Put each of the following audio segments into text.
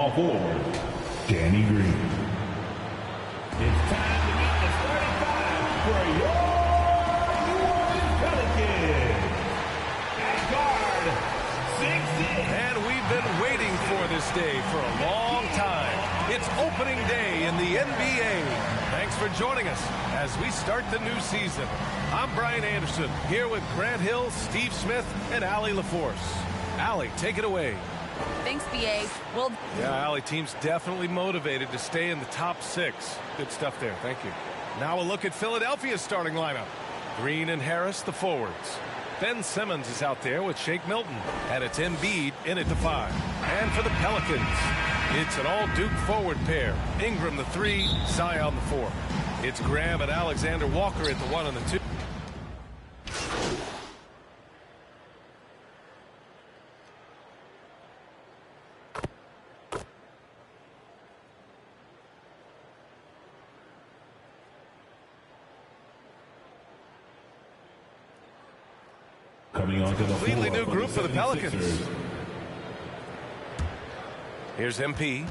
Ball forward, Danny Green. It's time to meet the starting five for your New Orleans Pelicans. At guard, 6'6". And we've been waiting for this day for a long time. It's opening day in the NBA. Thanks for joining us as we start the new season. I'm Brian Anderson, here with Grant Hill, Steve Smith, and Allie LaForce. Allie, take it away. Thanks, B.A. Well, yeah, Allie, team's definitely motivated to stay in the top six. Good stuff there. Thank you. Now a look at Philadelphia's starting lineup. Green and Harris, the forwards. Ben Simmons is out there with Shake Milton. And it's Embiid in at the 5. And for the Pelicans, it's an all-Duke forward pair. Ingram the 3, Zion the 4. It's Graham and Alexander Walker at the 1 and the 2. Coming onto the completely floor new group for the Pelicans. Sixers. Here's MP.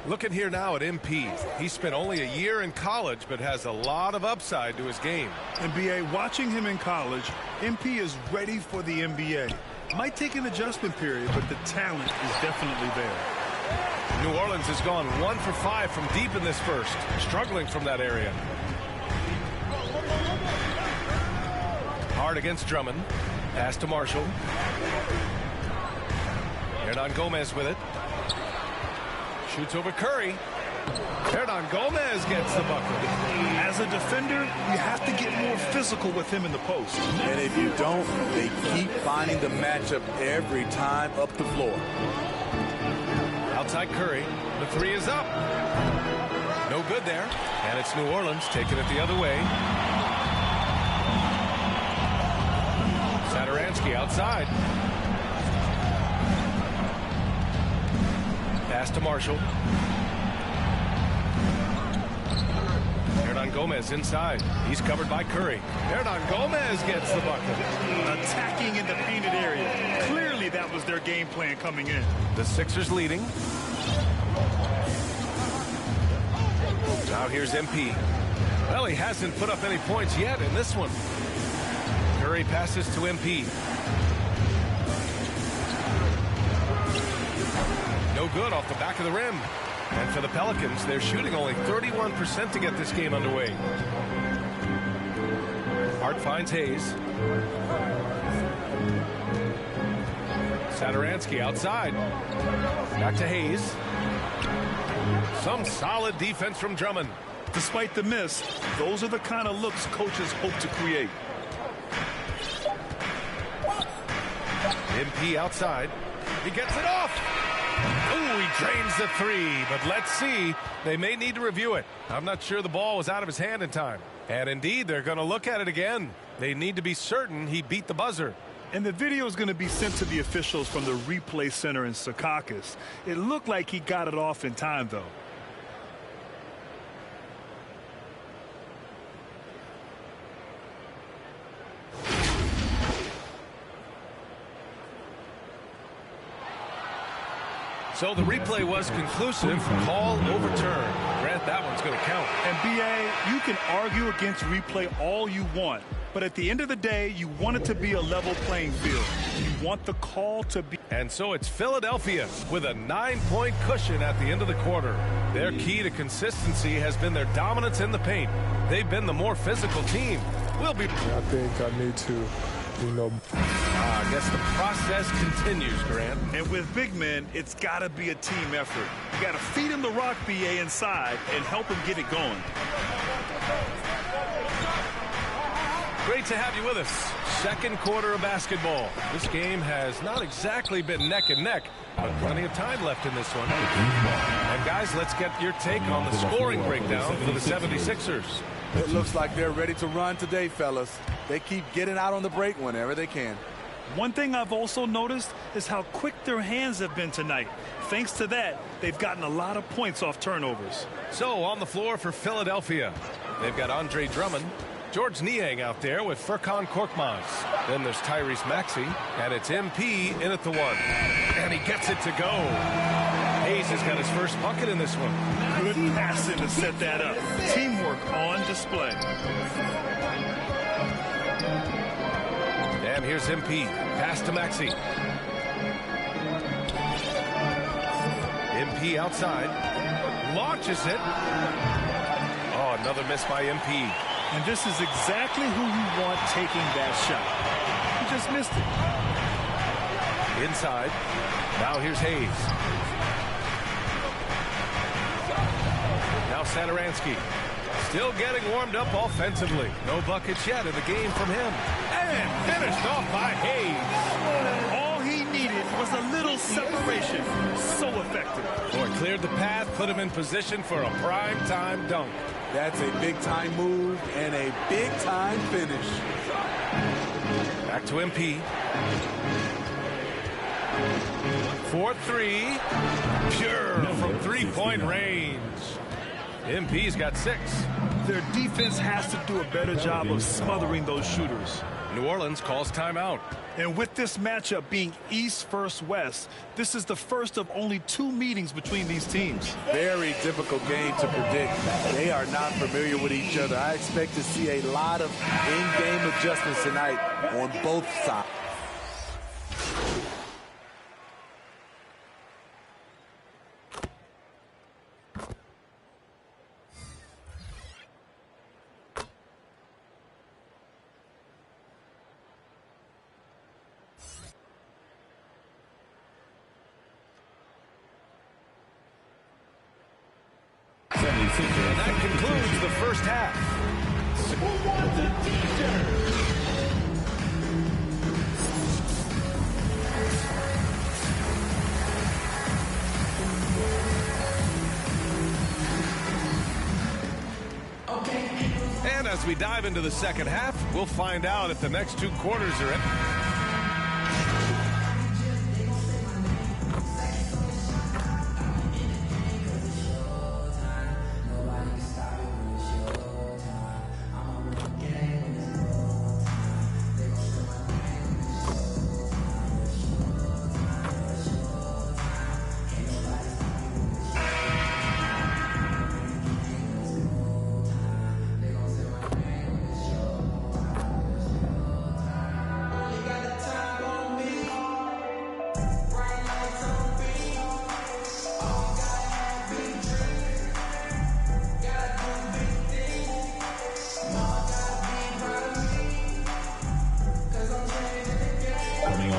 Looking here now at MP. He spent only a year in college, but has a lot of upside to his game. NBA, watching him in college, MP is ready for the NBA. Might take an adjustment period, but the talent is definitely there. New Orleans has gone 1 for 5 from deep in this first, struggling from that area. Hard against Drummond. Pass to Marshall. Hernan Gomez with it. Shoots over Curry. Hernan Gomez gets the bucket. As a defender, you have to get more physical with him in the post. And if you don't, they keep finding the matchup every time up the floor. Outside Curry. The 3 is up. No good there. And it's New Orleans taking it the other way. Satoransky outside. Pass to Marshall. Hernan Gomez inside. He's covered by Curry. Hernan Gomez gets the bucket. Attacking in the painted area. Clearly that was their game plan coming in. The Sixers leading. Now here's MP. Well, he hasn't put up any points yet in this one. Curry passes to MP. No good off the back of the rim. And for the Pelicans, they're shooting only 31% to get this game underway. Hart finds Hayes. Satoransky outside. Back to Hayes. Some solid defense from Drummond. Despite the miss, those are the kind of looks coaches hope to create. MP outside. He gets it off. Ooh, he drains the 3, but let's see. They may need to review it. I'm not sure the ball was out of his hand in time. And indeed, they're going to look at it again. They need to be certain he beat the buzzer. And the video is going to be sent to the officials from the replay center in Secaucus. It looked like he got it off in time, though. So the replay was conclusive. Call overturned. Grant, that one's going to count. And B.A., you can argue against replay all you want, but at the end of the day, you want it to be a level playing field. You want the call to be. And so it's Philadelphia with a 9-point cushion at the end of the quarter. Their key to consistency has been their dominance in the paint. They've been the more physical team. I think I need to, I guess the process continues, Grant. And with big men, it's got to be a team effort. You got to feed him the rock, B.A., inside and help him get it going. Great to have you with us. Second quarter of basketball. This game has not exactly been neck and neck, but plenty of time left in this one. And guys, let's get your take on the scoring breakdown for the 76ers. It looks like they're ready to run today, fellas. They keep getting out on the break whenever they can. One thing I've also noticed is how quick their hands have been tonight. Thanks to that, they've gotten a lot of points off turnovers. So on the floor for Philadelphia, they've got Andre Drummond, George Niang out there with Furkan Korkmaz. Then there's Tyrese Maxey, and it's MP in at the 1. And he gets it to go. Hayes has got his first bucket in this one. Good passing to set that up. Teamwork on display. And here's MP. Pass to Maxey. MP outside. Launches it. Oh, another miss by MP. And this is exactly who you want taking that shot. He just missed it. Inside. Now here's Hayes. Now Satoransky. Still getting warmed up offensively. No buckets yet in the game from him. And finished off by Hayes. All he needed was a little separation. So effective. Boy, cleared the path, put him in position for a prime-time dunk. That's a big-time move and a big-time finish. Back to MP. 4-3. Pure from three-point range. MP's got 6. Their defense has to do a better job of smothering those shooters. New Orleans calls timeout. And with this matchup being East versus West, this is the first of only 2 meetings between these teams. Very difficult game to predict. They are not familiar with each other. I expect to see a lot of in-game adjustments tonight on both sides. And that concludes the first half. Who wants a t-shirt? And as we dive into the second half, we'll find out if the next 2 quarters are in.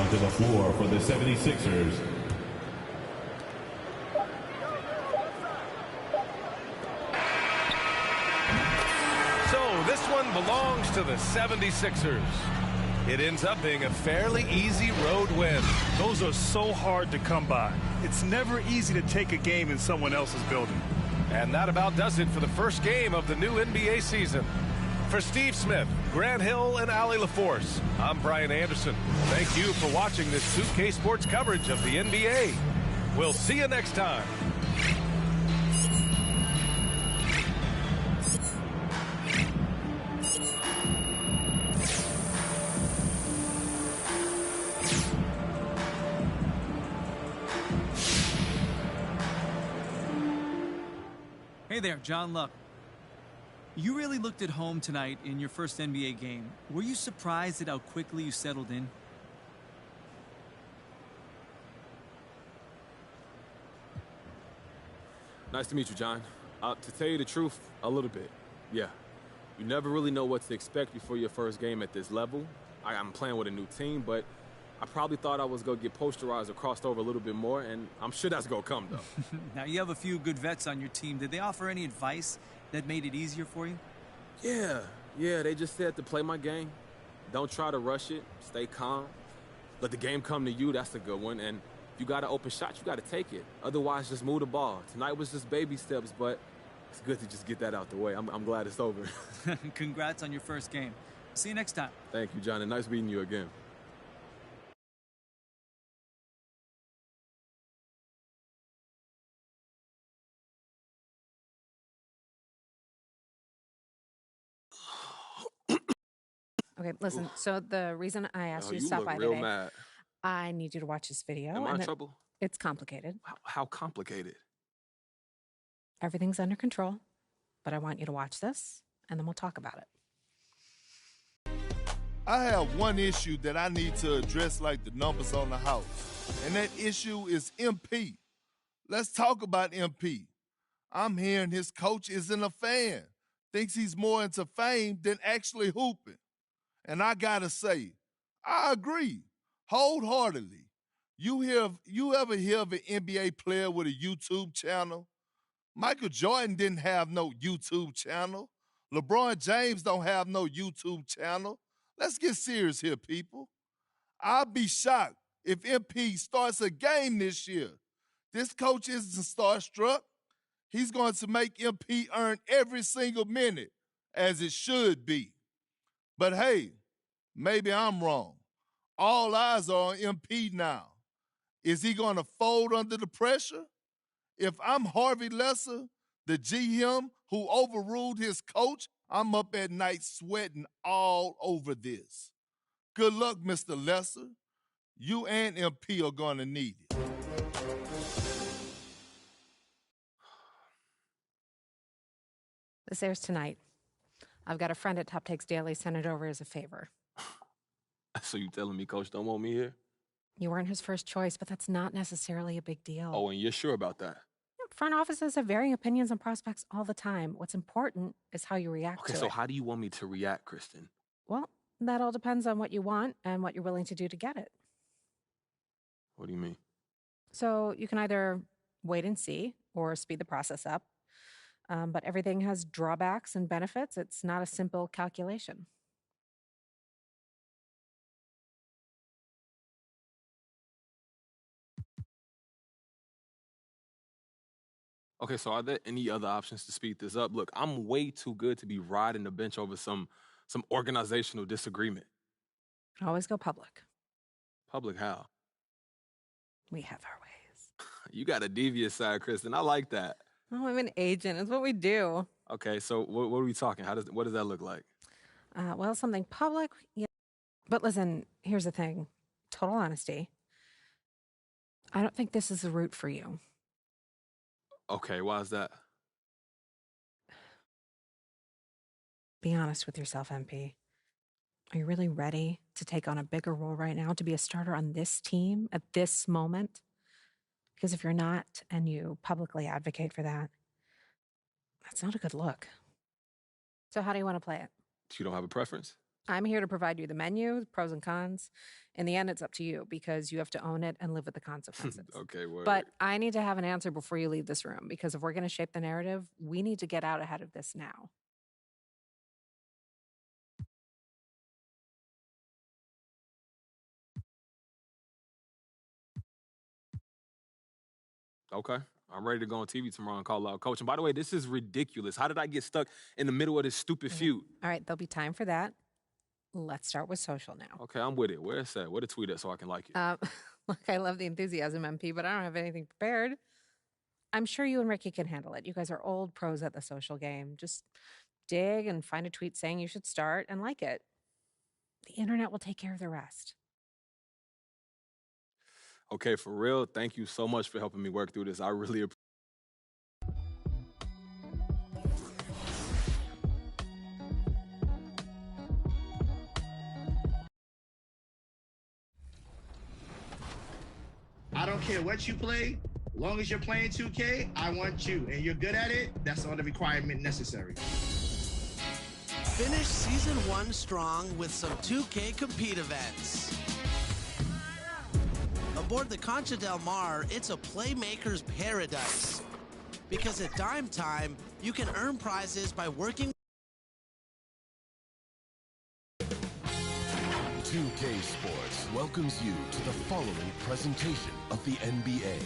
To the floor for the 76ers. So this one belongs to the 76ers. It ends up being a fairly easy road win. Those are so hard to come by. It's never easy to take a game in someone else's building. And that about does it for the first game of the new NBA season. For Steve Smith, Grant Hill, and Allie LaForce, I'm Brian Anderson. Thank you for watching this 2K Sports coverage of the NBA. We'll see you next time. Hey there, John Luck. You really looked at home tonight in your first NBA game. Were you surprised at how quickly you settled in? Nice to meet you, John. To tell you the truth, a little bit. Yeah. You never really know what to expect before your first game at this level. I'm playing with a new team, but I probably thought I was going to get posterized or crossed over a little bit more, and I'm sure that's going to come, though. Now, you have a few good vets on your team. Did they offer any advice that made it easier for you? Yeah, they just said to play my game. Don't try to rush it. Stay calm. Let the game come to you. That's a good one. And if you got an open shot, you got to take it. Otherwise, just move the ball. Tonight was just baby steps, but it's good to just get that out the way. I'm glad it's over. Congrats on your first game. See you next time. Thank you, John, and nice meeting you again. Okay, listen. So the reason I asked you to You stop look by real today, mad. I need you to watch this video. Am I in and trouble? It's complicated. How complicated? Everything's under control, but I want you to watch this, and then we'll talk about it. I have one issue that I need to address like the numbers on the house, and that issue is MP. Let's talk about MP. I'm hearing his coach isn't a fan, thinks he's more into fame than actually hooping. And I gotta say, I agree wholeheartedly. You ever hear of an NBA player with a YouTube channel? Michael Jordan didn't have no YouTube channel. LeBron James don't have no YouTube channel. Let's get serious here, people. I'll be shocked if MP starts a game this year. This coach isn't starstruck. He's going to make MP earn every single minute, as it should be. But hey, maybe I'm wrong. All eyes are on MP now. Is he going to fold under the pressure? If I'm Harvey Lesser, the GM who overruled his coach, I'm up at night sweating all over this. Good luck, Mr. Lesser. You and MP are going to need it. This airs tonight. I've got a friend at Top Takes Daily send it over as a favor. So you telling me Coach don't want me here? You weren't his first choice, but that's not necessarily a big deal. Oh, and you're sure about that? Front offices have varying opinions on prospects all the time. What's important is how you react to it. Okay, so how do you want me to react, Kristen? Well, that all depends on what you want and what you're willing to do to get it. What do you mean? So you can either wait and see or speed the process up. But everything has drawbacks and benefits. It's not a simple calculation. Okay, so are there any other options to speed this up? Look, I'm way too good to be riding the bench over some organizational disagreement. Always go public. Public how? We have our ways. You got a devious side, Kristen. I like that. Oh, I'm an agent. It's what we do. Okay, so what are we talking? What does that look like? Well, something public. Yeah. But listen, here's the thing. Total honesty. I don't think this is the route for you. Okay, why is that? Be honest with yourself, MP. Are you really ready to take on a bigger role right now, to be a starter on this team at this moment? Because if you're not, and you publicly advocate for that, that's not a good look. So how do you want to play it? You don't have a preference? I'm here to provide you the menu, pros and cons. In the end, it's up to you because you have to own it and live with the consequences. Okay, word. But I need to have an answer before you leave this room, because if we're going to shape the narrative, we need to get out ahead of this now. Okay. I'm ready to go on TV tomorrow and call out Coach. And by the way, this is ridiculous. How did I get stuck in the middle of this stupid feud? All right, there'll be time for that. Let's start with social now. Okay, I'm with it. Where is that? Where to tweet at so I can like it? Look, I love the enthusiasm, MP, but I don't have anything prepared. I'm sure you and Ricky can handle it. You guys are old pros at the social game. Just dig and find a tweet saying you should start and like it. The internet will take care of the rest. Okay, for real, thank you so much for helping me work through this. I really appreciate it. I don't care what you play. As long as you're playing 2K, I want you. And you're good at it, that's all the requirement necessary. Finish Season 1 strong with some 2K Compete events. Aboard the Concha Del Mar, it's a playmaker's paradise. Because at Dime Time, you can earn prizes by working. 2K Sports welcomes you to the following presentation of the NBA.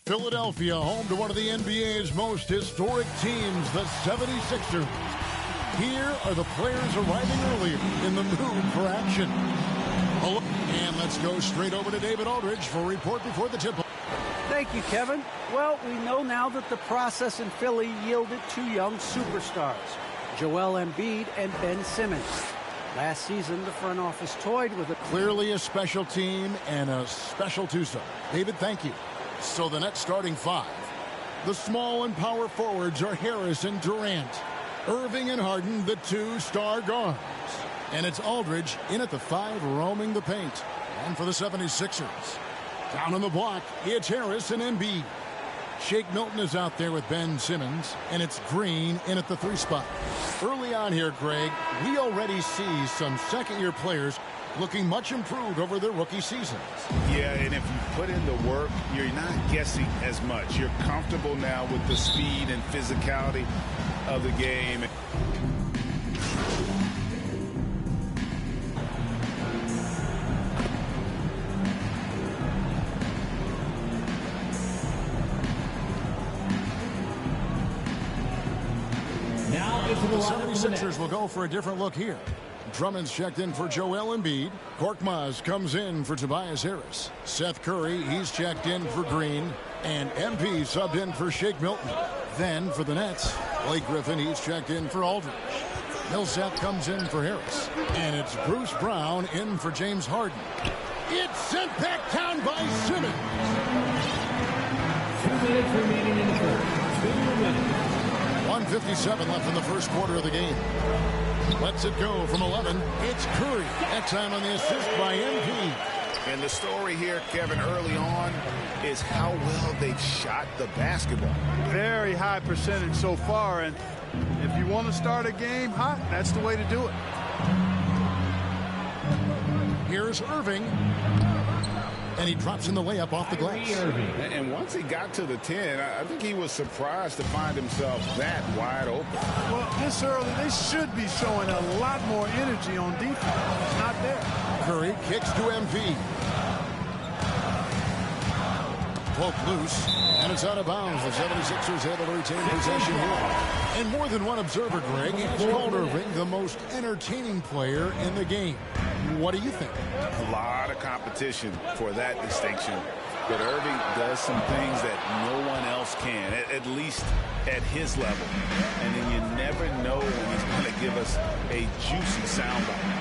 Philadelphia, home to one of the NBA's most historic teams, the 76ers. Here are the players arriving earlier in the mood for action. And let's go straight over to David Aldridge for a report before the tip. Thank you, Kevin. Well, we know now that the process in Philly yielded two young superstars, Joel Embiid and Ben Simmons. Last season, the front office toyed with Clearly a special team and a special twosome. David, thank you. So the Nets starting five. The small and power forwards are Harris and Durant. Irving and Harden, the two star guards. And it's Aldridge in at the 5, roaming the paint. And for the 76ers, down on the block, it's Harris and Embiid. Shake Milton is out there with Ben Simmons, and it's Green in at the 3 spot. Early on here, Greg, we already see some second-year players looking much improved over their rookie seasons. Yeah, and if you put in the work, you're not guessing as much. You're comfortable now with the speed and physicality of the game. The 76ers will go for a different look here. Drummond's checked in for Joel Embiid. Korkmaz comes in for Tobias Harris. Seth Curry, he's checked in for Green. And MP subbed in for Shake Milton. Then for the Nets, Blake Griffin, he's checked in for Aldridge. Millsap comes in for Harris. And it's Bruce Brown in for James Harden. It's sent back down by Simmons. 2 minutes remaining in the first. 2 minutes. 1:57 left in the first quarter of the game. Lets it go from 11. It's Curry. That time on the assist by MP. And the story here, Kevin, early on is how well they've shot the basketball. Very high percentage so far, and if you want to start a game hot, that's the way to do it. Here's Irving. And he drops in the layup off the glass. And once he got to the 10, I think he was surprised to find himself that wide open. Well, this early, they should be showing a lot more energy on defense. It's not there. Curry kicks to MP. Poke loose, and it's out of bounds. The 76ers able to retain possession here. And more than one observer, Greg, has called Irving the most entertaining player in the game. What do you think? A lot of competition for that distinction. But Irving does some things that no one else can, at least at his level. And then you never know when he's going to give us a juicy soundbite.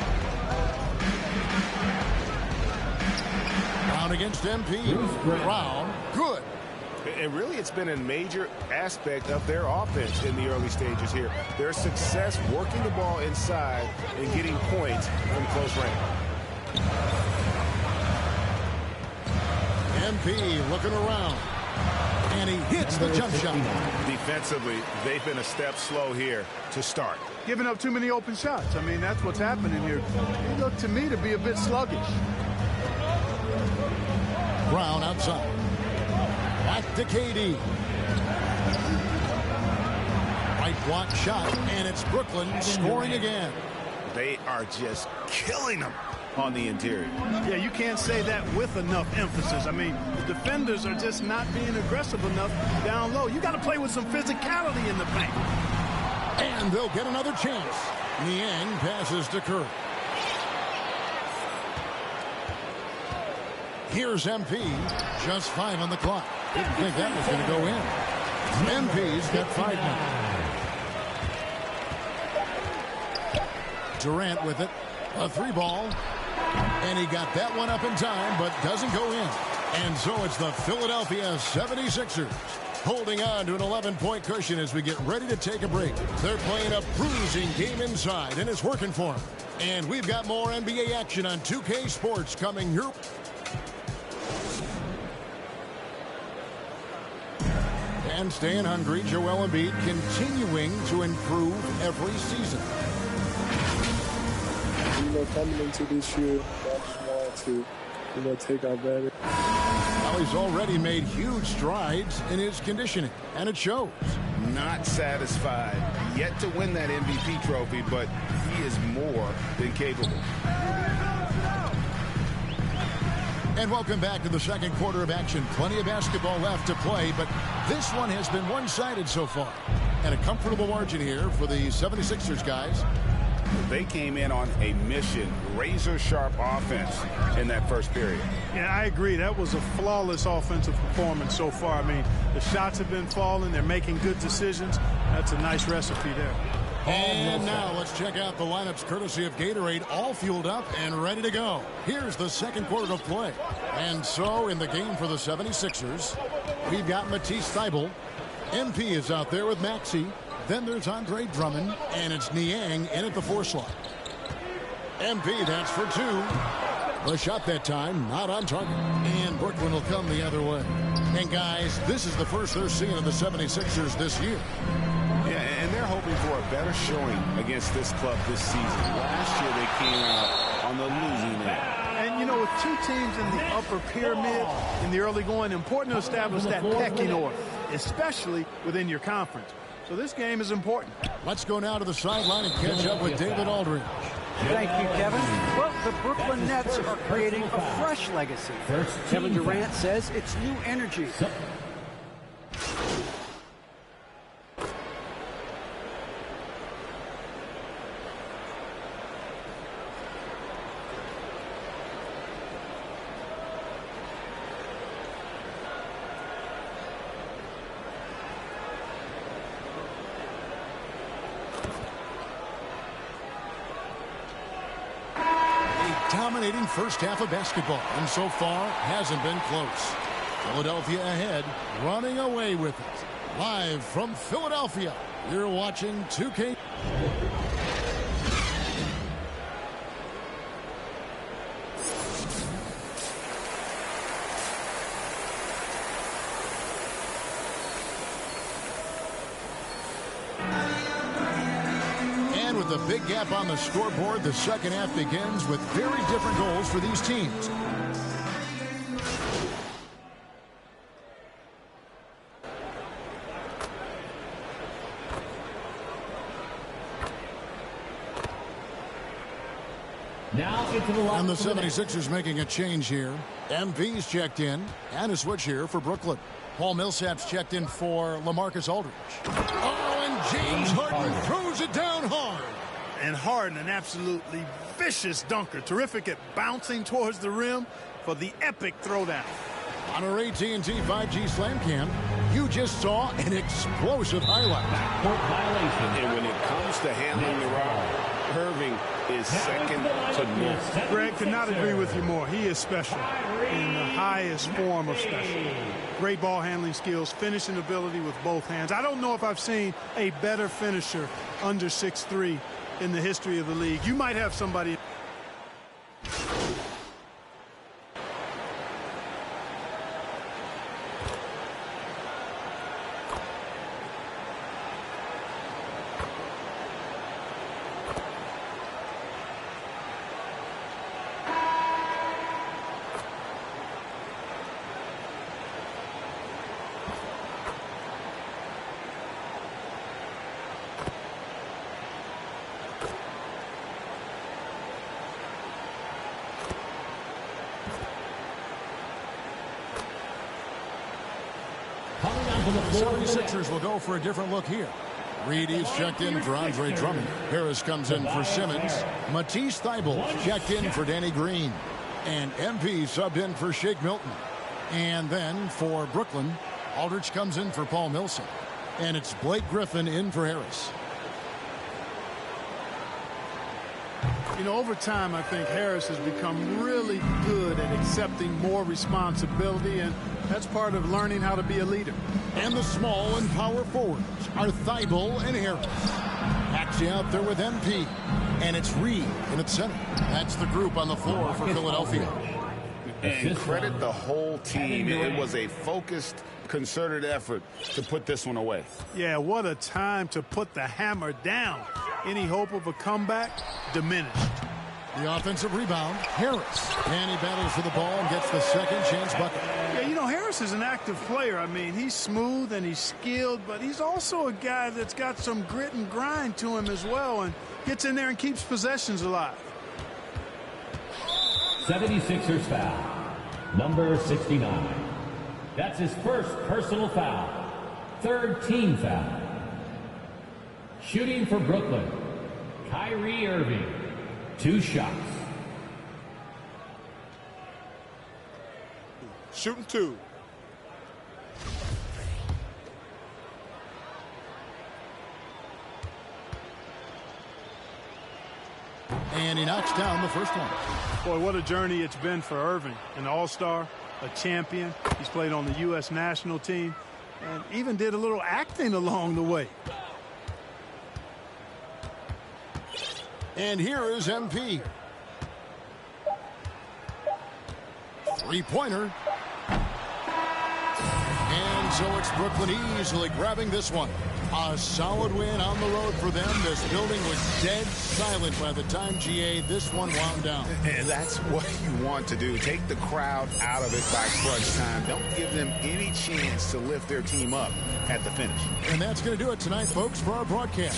Brown against MP. Brown, good. And really, it's been a major aspect of their offense in the early stages here. Their success working the ball inside and getting points from close range. MP looking around. And he hits the jump shot. Defensively, they've been a step slow here to start. Giving up too many open shots. I mean, that's what's happening here. They look to me to be a bit sluggish. Brown outside. Back to KD. Right block shot, and it's Brooklyn scoring again. They are just killing them on the interior. Yeah, you can't say that with enough emphasis. I mean, the defenders are just not being aggressive enough down low. You got to play with some physicality in the paint. And they'll get another chance. Niang passes to Curry. Here's MP. Just 5 on the clock. Didn't think that was going to go in. MP's got 5 now. Durant with it. A 3-ball. And he got that one up in time, but doesn't go in. And so it's the Philadelphia 76ers holding on to an 11-point cushion as we get ready to take a break. They're playing a bruising game inside, and it's working for them. And we've got more NBA action on 2K Sports coming here. And staying hungry, Joel Embiid continuing to improve every season. Coming into this year, I just wanted to, take our better. Well, he's already made huge strides in his conditioning, and it shows. Not satisfied yet to win that MVP trophy, but he is more than capable. And welcome back to the second quarter of action. Plenty of basketball left to play, but this one has been one-sided so far. And a comfortable margin here for the 76ers guys. They came in on a mission, razor-sharp offense in that first period. Yeah, I agree. That was a flawless offensive performance so far. I mean, the shots have been falling. They're making good decisions. That's a nice recipe there. And now let's check out the lineups courtesy of Gatorade, all fueled up and ready to go. Here's the second quarter of play. And so in the game for the 76ers, we've got Matisse Thybulle. MP is out there with Maxey. Then there's Andre Drummond, and it's Niang in at the 4 slot. MP, that's for 2. The shot that time, not on target. And Brooklyn will come the other way. And guys, this is the first they're seeing of the 76ers this year. Yeah, and they're hoping for a better showing against this club this season. Last year they came out on the losing end. And, you know, with 2 teams in the upper pyramid in the early going, important to establish that pecking order, especially within your conference. So this game is important. Let's go now to the sideline and catch up with David Aldridge. Thank you, Kevin. Well, the Brooklyn Nets are creating a fresh legacy. Kevin Durant says it's new energy. Dominating first half of basketball, and so far hasn't been close. Philadelphia ahead, running away with it. Live from Philadelphia, you're watching 2K. With a big gap on the scoreboard, the second half begins with very different goals for these teams. Now into the line. And the 76ers making a change here. MV's checked in, and a switch here for Brooklyn. Paul Millsap's checked in for LaMarcus Aldridge. Oh, and James Harden throws it down hard. And Harden, an absolutely vicious dunker. Terrific at bouncing towards the rim for the epic throwdown. On our AT&T 5G Slam Cam, you just saw an explosive highlight. Court violation. And when it comes to handling the rock, Irving is second to none. Greg, could not agree with you more. He is special in the highest form of special. Great ball handling skills, finishing ability with both hands. I don't know if I've seen a better finisher under 6'3" in the history of the league. You might have somebody. The 76ers will go for a different look here. Reedy's checked in for Andre Drummond. Harris comes in for Simmons. Matisse Thybulle checked in for Danny Green. And MP subbed in for Shake Milton. And then for Brooklyn, Aldridge comes in for Paul Millsap. And it's Blake Griffin in for Harris. You know, over time, I think Harris has become really good at accepting more responsibility, and that's part of learning how to be a leader. And the small and power forwards are Thybulle and Harris. Maxey out there with MP. And it's Reed in its center. That's the group on the floor for Philadelphia. And credit the whole team. It was a focused, concerted effort to put this one away. Yeah, what a time to put the hammer down. Any hope of a comeback diminished. The offensive rebound, Harris. And he battles for the ball and gets the second chance bucket. Yeah, you know, Harris is an active player. I mean, he's smooth and he's skilled, but he's also a guy that's got some grit and grind to him as well and gets in there and keeps possessions alive. 76ers foul. Number 69. That's his first personal foul. Third team foul. Shooting for Brooklyn, Kyrie Irving. 2 shots. Shooting 2. And he knocks down the first one. Boy, what a journey it's been for Irving. An all-star, a champion. He's played on the U.S. national team and even did a little acting along the way. And here is MP. Three-pointer. And so it's Brooklyn easily grabbing this one. A solid win on the road for them. This building was dead silent by the time, GA, this one wound down. And that's what you want to do. Take the crowd out of it by crunch time. Don't give them any chance to lift their team up at the finish. And that's going to do it tonight, folks, for our broadcast.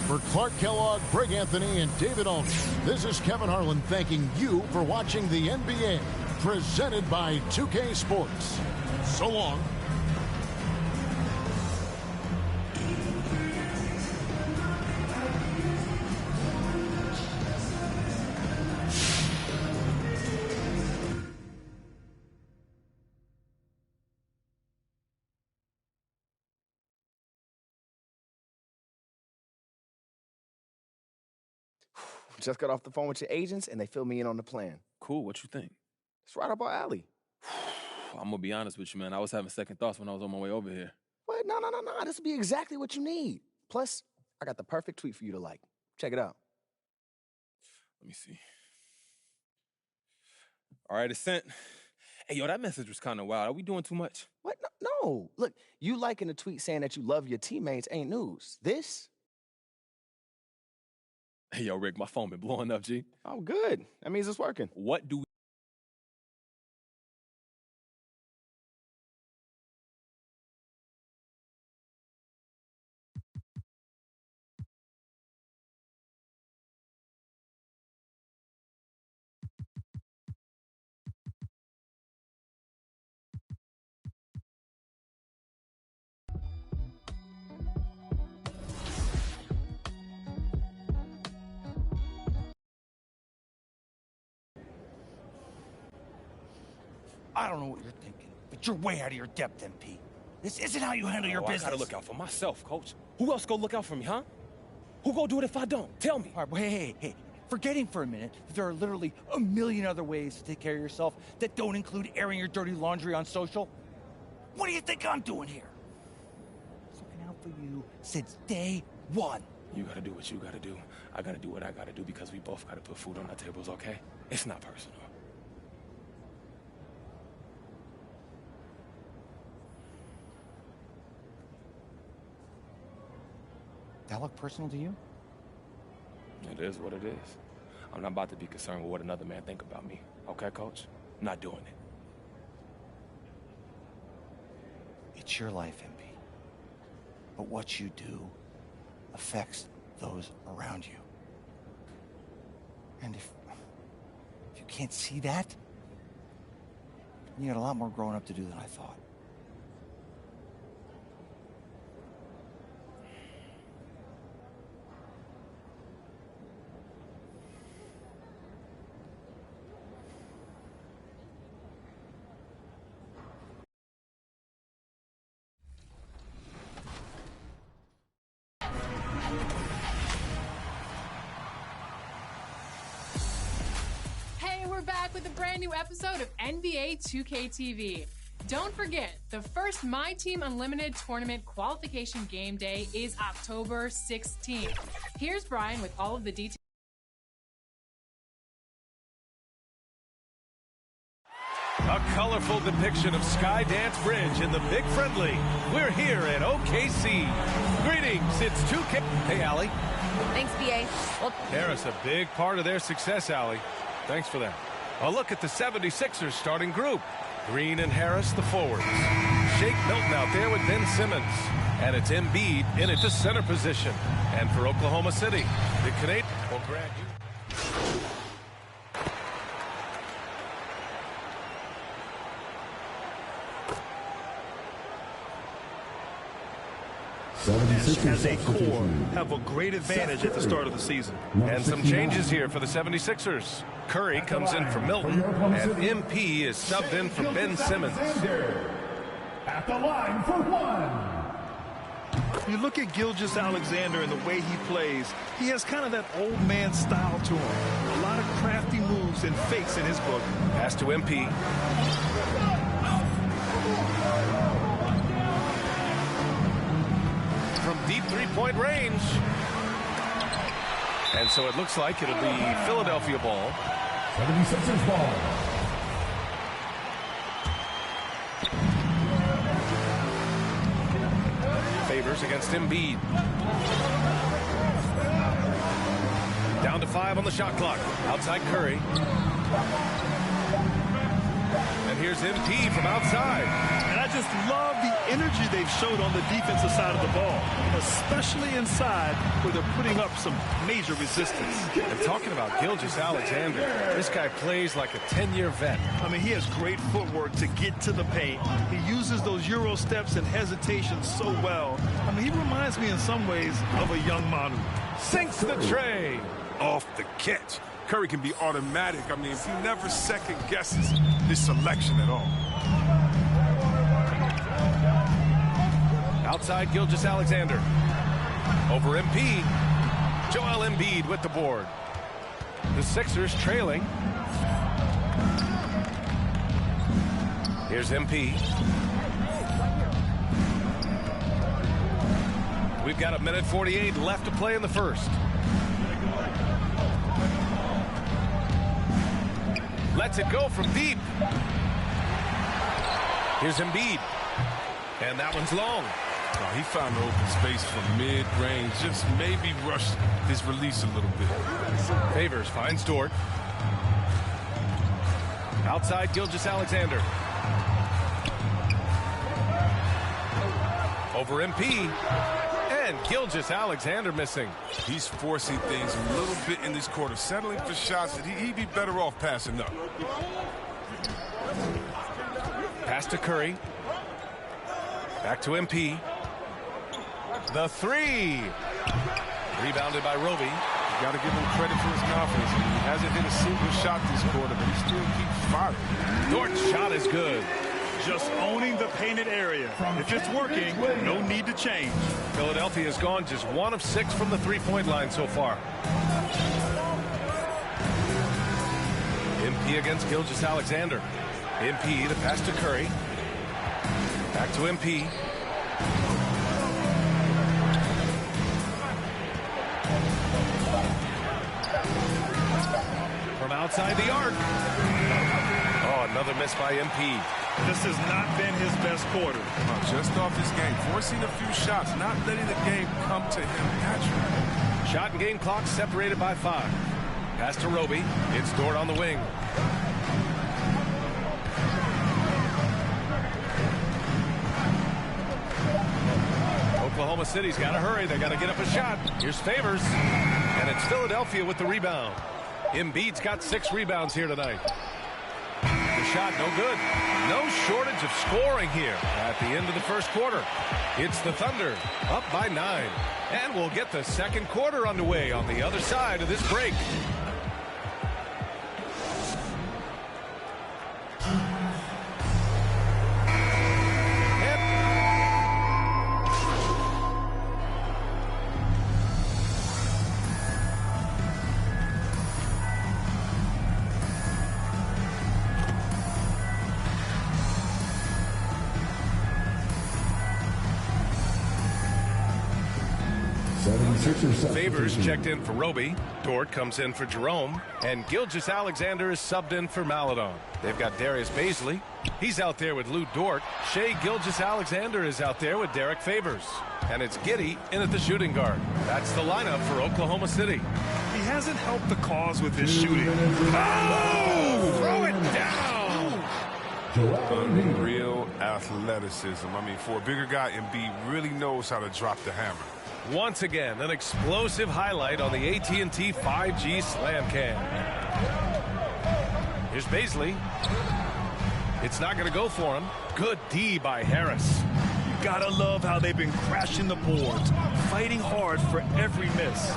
For Clark Kellogg, Greg Anthony, and David Olney, this is Kevin Harlan thanking you for watching the NBA, presented by 2K Sports. So long. Just got off the phone with your agents, and they filled me in on the plan. Cool. What you think? It's right up our alley. I'm going to be honest with you, man. I was having second thoughts when I was on my way over here. What? No. This will be exactly what you need. Plus, I got the perfect tweet for you to like. Check it out. Let me see. All right, it's sent. Hey, yo, that message was kind of wild. Are we doing too much? What? No. Look, you liking a tweet saying that you love your teammates ain't news. This? Hey, yo, Rick, my phone been blowing up, G. Oh, good. That means it's working. What do we... I don't know what you're thinking, but you're way out of your depth, MP. This isn't how you handle your business. I gotta look out for myself, Coach. Who else go look out for me, huh? Who go do it if I don't? Tell me. All right, hey. Forgetting for a minute that there are literally a million other ways to take care of yourself that don't include airing your dirty laundry on social. What do you think I'm doing here? Looking out for you since day one. You gotta do what you gotta do. I gotta do what I gotta do because we both gotta put food on our tables, okay? It's not personal. That look personal to you? It is what it is. I'm not about to be concerned with what another man think about me. Okay, Coach? I'm not doing it. It's your life, MP. But what you do affects those around you. And if you can't see that, you got a lot more growing up to do than I thought. We're back with a brand new episode of NBA 2K22. Don't forget, the first My Team Unlimited Tournament qualification game day is October 16th. Here's Brian with all of the details. A colorful depiction of Skydance Bridge in the Big Friendly. We're here at OKC. Greetings, it's 2K. Hey, Allie. Thanks, BA. Well, Harris, a big part of their success, Allie. Thanks for that. A look at the 76ers starting group. Green and Harris, the forwards. Shake Milton out there with Ben Simmons. And it's Embiid in at the center position. And for Oklahoma City, the Canadians will grant you. as a core have a great advantage at the start of the season. And some changes here for the 76ers. Curry comes in for Milton, and MP is subbed in for Ben Simmons. At the line for one. You look at Gilgeous-Alexander and the way he plays, he has kind of that old man style to him. A lot of crafty moves and fakes in his book. Pass to MP. From deep three-point range. And so it looks like it'll be Philadelphia ball. 76ers ball. Favors against Embiid. Down to 5 on the shot clock. Outside Curry. And here's MP from outside. And I just love the energy they've showed on the defensive side of the ball, especially inside where they're putting up some major resistance. And talking about Gilgeous-Alexander, this guy plays like a 10-year vet. I mean, he has great footwork to get to the paint. He uses those Euro steps and hesitations so well. I mean, he reminds me in some ways of a young Manu. Sinks the tray. Off the catch. Curry can be automatic. I mean, he never second guesses his selection at all. Outside Gilgeous-Alexander. Over MP. Joel Embiid with the board. The Sixers trailing. Here's MP. We've got 1:48 left to play in the first. Lets it go from deep. Here's Embiid. And that one's long. Oh, he found the open space from mid-range. Just maybe rush his release a little bit. Favors finds Dort. Outside Gilgeous-Alexander. Over MP. And Gilgeous-Alexander missing. He's forcing things a little bit in this quarter, settling for shots that he'd be better off passing up. Pass to Curry. Back to MP. The three. Rebounded by Roby. You got to give him credit for his confidence. He hasn't hit a single shot this quarter, but he still keeps firing. Dort's shot is good. Just owning the painted area. If it's working, no need to change. Philadelphia has gone just 1 of 6 from the three-point line so far. MP against Gilgeous-Alexander. MP to pass to Curry. Back to MP. From outside the arc. Oh, another miss by MP. This has not been his best quarter. Just off his game, forcing a few shots, not letting the game come to him naturally. Shot and game clock separated by 5. Pass to Roby. It's Dort on the wing. Oklahoma City's got to hurry. They got to get up a shot. Here's Favors. And it's Philadelphia with the rebound. Embiid's got 6 rebounds here tonight. The shot no good. No shortage of scoring here at the end of the first quarter. It's the Thunder up by 9. And we'll get the second quarter underway on the other side of this break. Favors checked in for Roby. Dort comes in for Jerome. And Gilgeous-Alexander is subbed in for Maledon. They've got Darius Baisley. He's out there with Lou Dort. Shai Gilgeous-Alexander is out there with Derek Favors. And it's Giddey in at the shooting guard. That's the lineup for Oklahoma City. He hasn't helped the cause with his shooting. Oh! Throw it down! Unreal athleticism. I mean, for a bigger guy, Embiid really knows how to drop the hammer. Once again, an explosive highlight on the AT&T 5G Slam Cam. Here's Baisley. It's not going to go for him. Good D by Harris. Gotta love how they've been crashing the boards, fighting hard for every miss.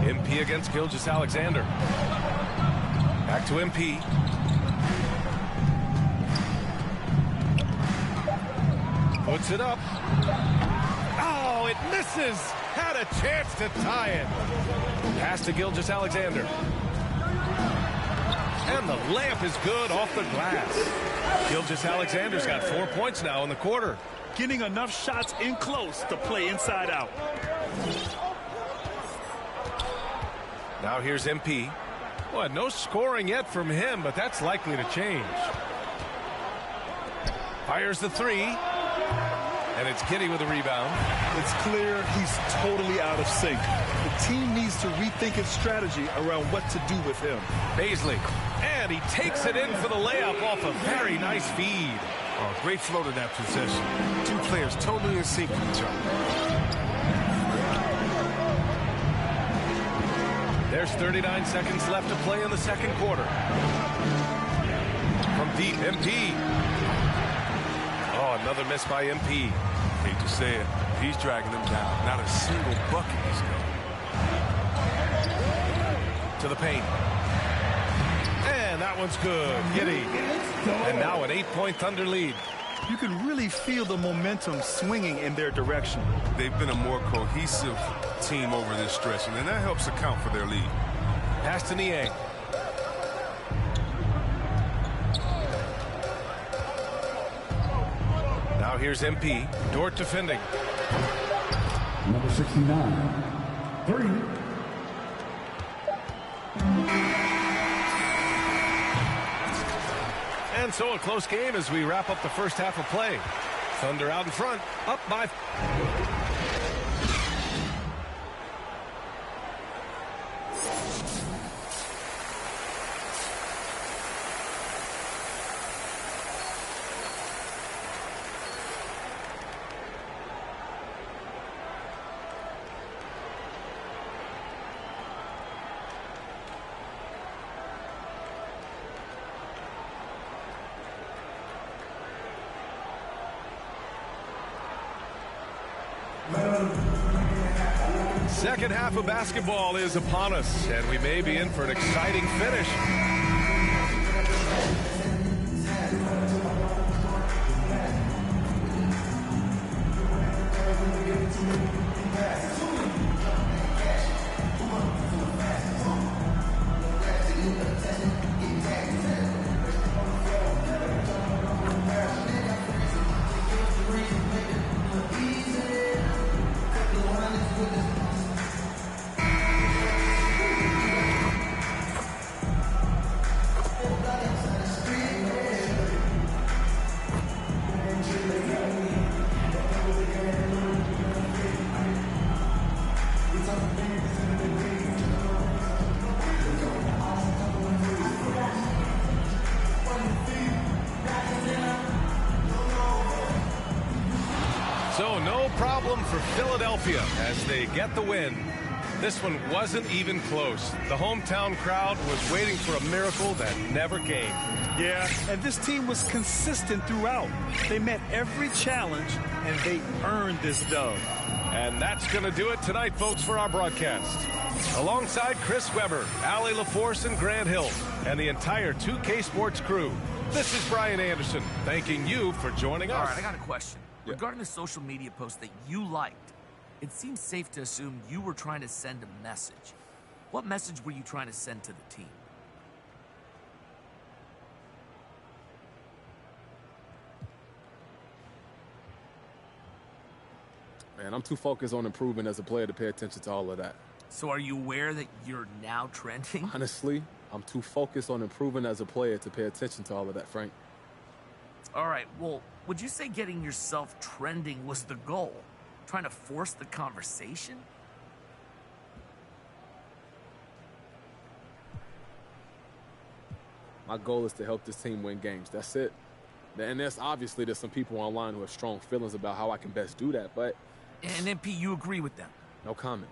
MP against Gilgeous-Alexander. Back to MP. Puts it up. Oh, it misses. Had a chance to tie it. Pass to Gilgeous-Alexander. And the layup is good off the glass. Gilgeous-Alexander's got 4 points now in the quarter. Getting enough shots in close to play inside out. Now here's MP. Well, no scoring yet from him, but that's likely to change. Fires the three. And it's Giddy with a rebound. It's clear he's totally out of sync. The team needs to rethink its strategy around what to do with him. Baisley. And he takes it in for the layup off a very nice feed. Oh, great flow to that possession. Two players totally in sync with each other. There's 39 seconds left to play in the second quarter. From deep, MP. Oh, another miss by MP. Hate to say it, he's dragging them down. Not a single bucket he's got. To the paint. And that one's good. Giddy. And now an 8-point Thunder lead. You can really feel the momentum swinging in their direction. They've been a more cohesive team over this stretch, and that helps account for their lead. Pass to Niang. Now here's MP. Dort defending. Number 69. 3. And so a close game as we wrap up the first half of play. Thunder out in front, up by... Second half of basketball is upon us, and we may be in for an exciting finish. So no problem for Philadelphia as they get the win. This one wasn't even close. The hometown crowd was waiting for a miracle that never came. Yeah, and this team was consistent throughout. They met every challenge, and they earned this dub. And that's going to do it tonight, folks, for our broadcast. Alongside Chris Webber, Allie LaForce, and Grant Hill, and the entire 2K Sports crew, this is Brian Anderson, thanking you for joining us. All right, I got a question. Regarding the social media post that you liked, it seems safe to assume you were trying to send a message. What message were you trying to send to the team? Man, I'm too focused on improving as a player to pay attention to all of that. So are you aware that you're now trending? Honestly, I'm too focused on improving as a player to pay attention to all of that, Frank. All right, well, would you say getting yourself trending was the goal? Trying to force the conversation? My goal is to help this team win games. That's it. And there's some people online who have strong feelings about how I can best do that, but... And MP, you agree with them? No comment.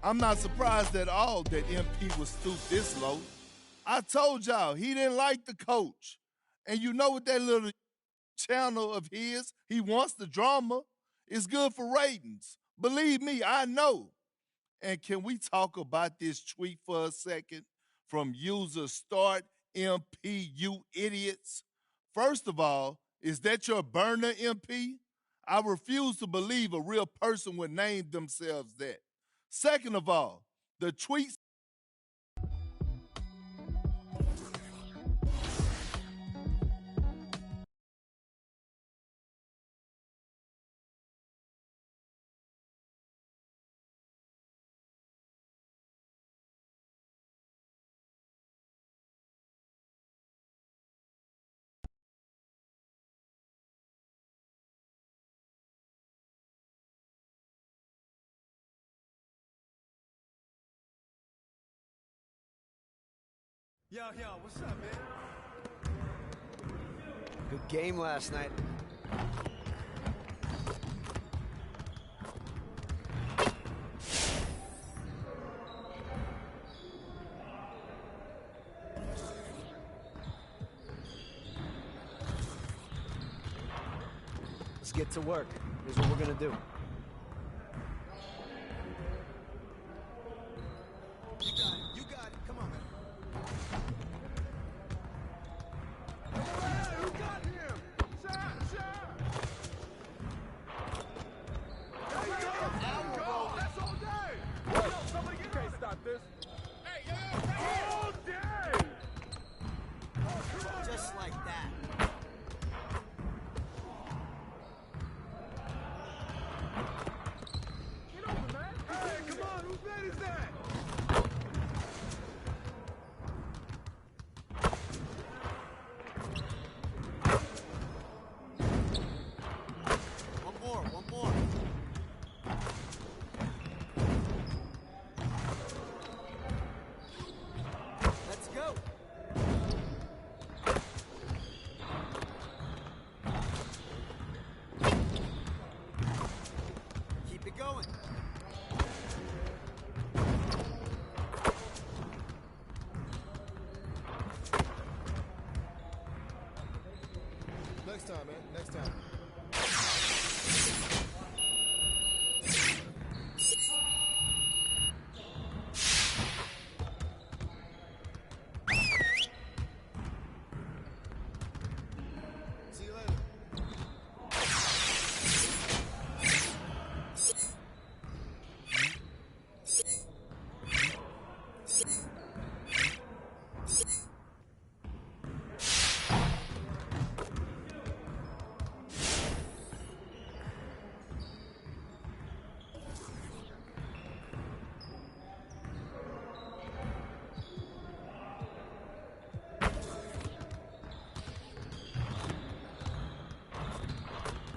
I'm not surprised at all that MP was stooped this low. I told y'all he didn't like the coach. And you know what that little channel of his, he wants the drama. It's good for ratings. Believe me, I know. And can we talk about this tweet for a second from user Start MP, you idiots? First of all, is that your burner, MP? I refuse to believe a real person would name themselves that. Second of all, the tweet. Yo, what's up, man? Good game last night. Let's get to work. Here's what we're gonna do. You got it. Come on, man. Just like that. Get over, man. Hey, come on. Whose bed is that? One more. Let's go. Keep it going. Next time, man. Next time. See you later.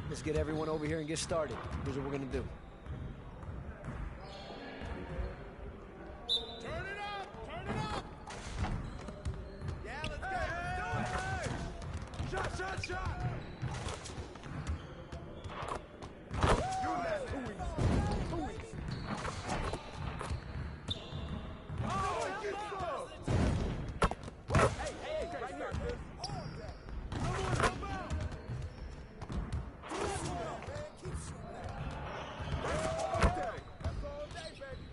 Let's get everyone over here and get started. Here's what we're gonna do. Turn it up! Yeah, let's go. Hey. Shot! You left 2 weeks. 2 weeks. Oh, get some! Hey, right here. Someone help out! Keep shooting that. That's all day, baby.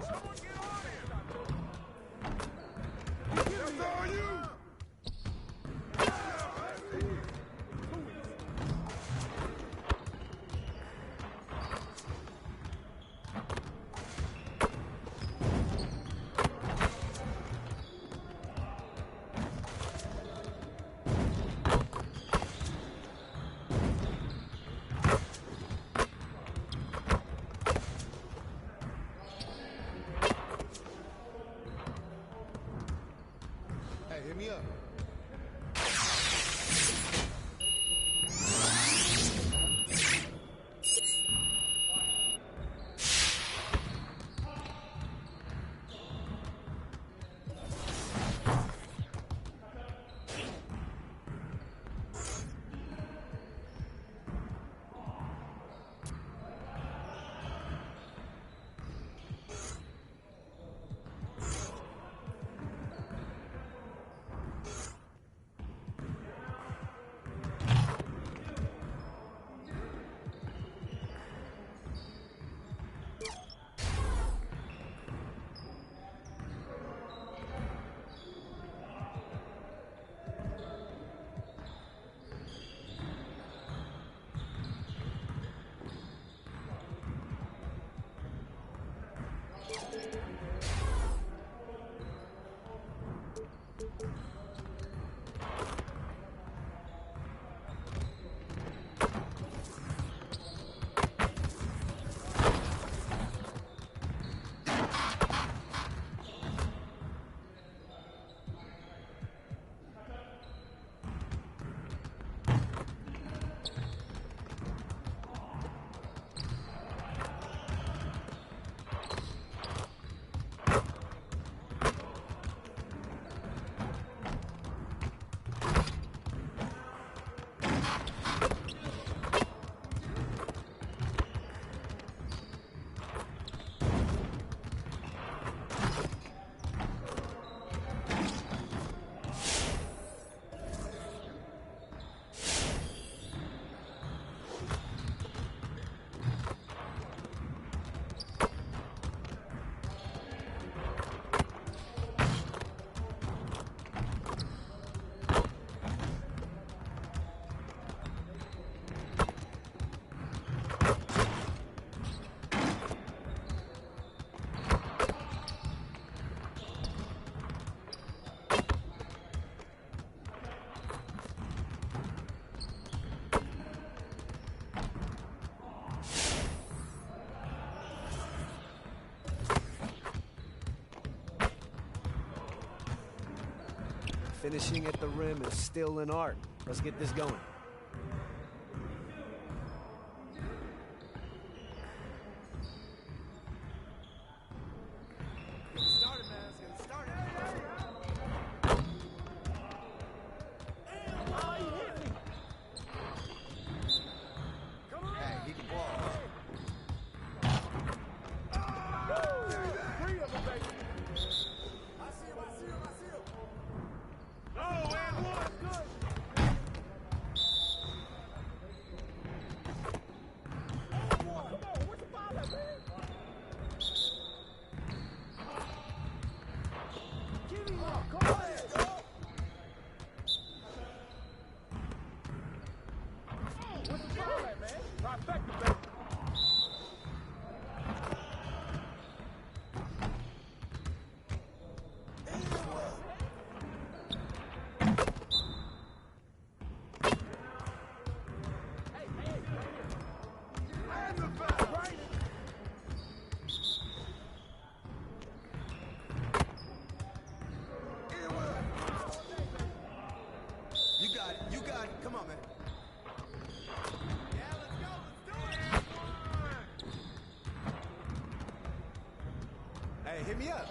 Someone get on here. That's all you. Finishing at the rim is still an art. Let's get this going. Started, man. Let's get it started. Oh, he hit me. Come on. Hey, he can ball. Three of them, baby. I see him. Oh, and one. Good. Come on. What's the foul at, man? Give me one. Come on. Let's go. What's the foul at, man? Trifecta, baby. You got it. Come on, man. Yeah, let's go. Let's do it. Hey, hit me up.